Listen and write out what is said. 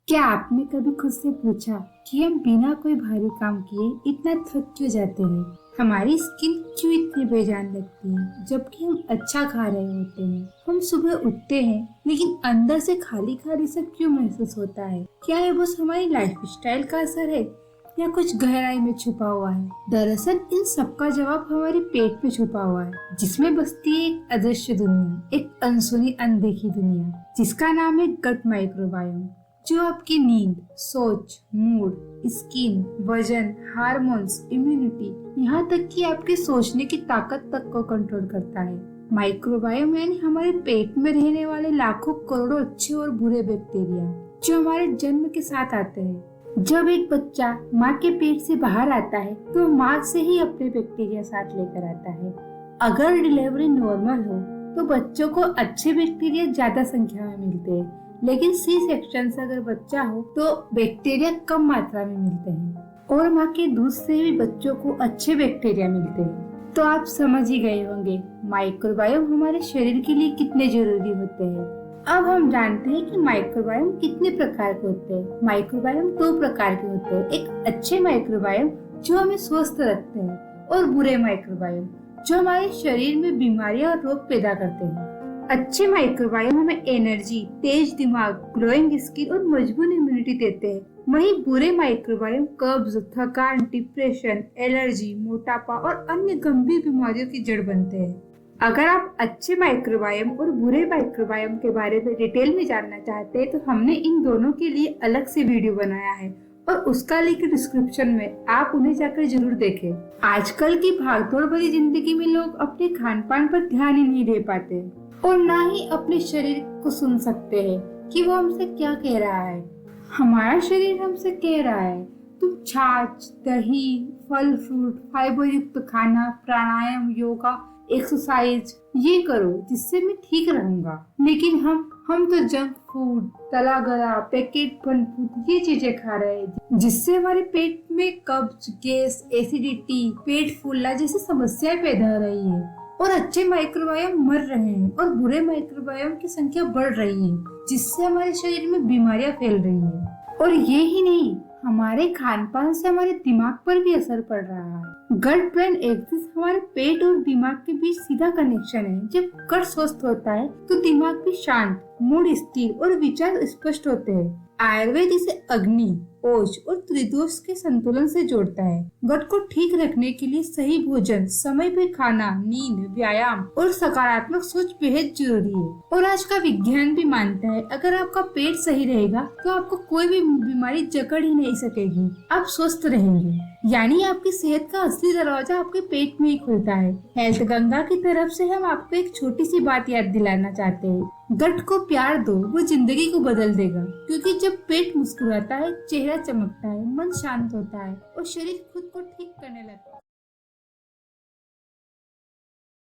क्या आपने कभी खुद से पूछा कि हम बिना कोई भारी काम किए इतना थक क्यों जाते हैं? हमारी स्किन क्यों इतनी बेजान लगती है जबकि हम अच्छा खा रहे होते हैं? हम सुबह उठते हैं लेकिन अंदर से खाली खाली सा क्यों महसूस होता है? क्या ये बस हमारी लाइफस्टाइल का असर है या कुछ गहराई में छुपा हुआ है? दरअसल इन सब का जवाब हमारे पेट में छुपा हुआ है, जिसमें बसती है एक अदृश्य दुनिया, एक अनसुनी अनदेखी दुनिया, जिसका नाम है गट माइक्रोबायोम, जो आपकी नींद, सोच, मूड, स्किन, वजन, हार्मोन्स, इम्यूनिटी, यहाँ तक कि आपके सोचने की ताकत तक को कंट्रोल करता है। माइक्रोबायोम यानी हमारे पेट में रहने वाले लाखों करोड़ों अच्छे और बुरे बैक्टीरिया जो हमारे जन्म के साथ आते हैं। जब एक बच्चा माँ के पेट से बाहर आता है तो माँ से ही अपने बैक्टीरिया साथ लेकर आता है। अगर डिलीवरी नॉर्मल हो तो बच्चों को अच्छे बैक्टीरिया ज्यादा संख्या में मिलते हैं, लेकिन सी सेक्शन से अगर बच्चा हो तो बैक्टीरिया कम मात्रा में मिलते हैं और माँ के दूध से भी बच्चों को अच्छे बैक्टीरिया मिलते हैं। तो आप समझ ही गए होंगे माइक्रोबायोम हमारे शरीर के लिए कितने जरूरी होते हैं। अब हम जानते हैं कि माइक्रोबायोम कितने प्रकार के होते हैं। माइक्रोबायोम 2 प्रकार के होते हैं, एक अच्छे माइक्रोबायोम जो हमें स्वस्थ रखते हैं और बुरे माइक्रोबायोम जो हमारे शरीर में बीमारियां और रोग पैदा करते हैं। अच्छे माइक्रोबायोम हमें एनर्जी, तेज दिमाग, ग्लोइंग स्किन और मजबूत इम्यूनिटी देते हैं। वहीं बुरे माइक्रोबायोम कब्ज, थकान, डिप्रेशन, एलर्जी, मोटापा और अन्य गंभीर बीमारियों की जड़ बनते हैं। अगर आप अच्छे माइक्रोबायोम और बुरे माइक्रोबायोम के बारे में डिटेल में जानना चाहते हैं तो हमने इन दोनों के लिए अलग से वीडियो बनाया है और उसका लिंक डिस्क्रिप्शन में, आप उन्हें जाकर जरूर देखें। आजकल की भागदौड़ भरी जिंदगी में लोग अपने खान पान पर ध्यान ही नहीं दे पाते और ना ही अपने शरीर को सुन सकते हैं कि वो हमसे क्या कह रहा है। हमारा शरीर हमसे कह रहा है तुम छाछ, दही, फल फ्रूट, फाइबर युक्त खाना, प्राणायाम, योगा, एक्सरसाइज ये करो जिससे मैं ठीक रहूंगा। लेकिन हम तो जंक फूड, तला गला, पैकेट बंद फूड ये चीजें खा रहे हैं जिससे हमारे पेट में कब्ज, गैस, एसिडिटी, पेट फूलना जैसी समस्याएं पैदा हो रही है और अच्छे माइक्रोबायोम मर रहे हैं और बुरे माइक्रोबायोम की संख्या बढ़ रही है, जिससे हमारे शरीर में बीमारियां फैल रही है। और ये ही नहीं, हमारे खान पान से हमारे दिमाग पर भी असर पड़ रहा है। गट ब्रेन एक्सिस हमारे पेट और दिमाग के बीच सीधा कनेक्शन है। जब गट स्वस्थ होता है तो दिमाग भी शांत, मूड स्थिर और विचार स्पष्ट होते हैं। आयुर्वेद इसे अग्नि, ओज और त्रिदोष के संतुलन से जोड़ता है। गट को ठीक रखने के लिए सही भोजन, समय पर खाना, नींद, व्यायाम और सकारात्मक सोच बेहद जरूरी है। और आज का विज्ञान भी मानता है अगर आपका पेट सही रहेगा तो आपको कोई भी बीमारी जकड़ ही नहीं सकेगी, आप स्वस्थ रहेंगे। यानी आपकी सेहत का असली दरवाजा आपके पेट में ही खुलता है। हेल्थ गंगा की तरफ से हम आपको एक छोटी सी बात याद दिलाना चाहते हैं। गट को प्यार दो, वो जिंदगी को बदल देगा। क्योंकि जब पेट मुस्कुराता है, चेहरा चमकता है, मन शांत होता है और शरीर खुद को ठीक करने लगता है।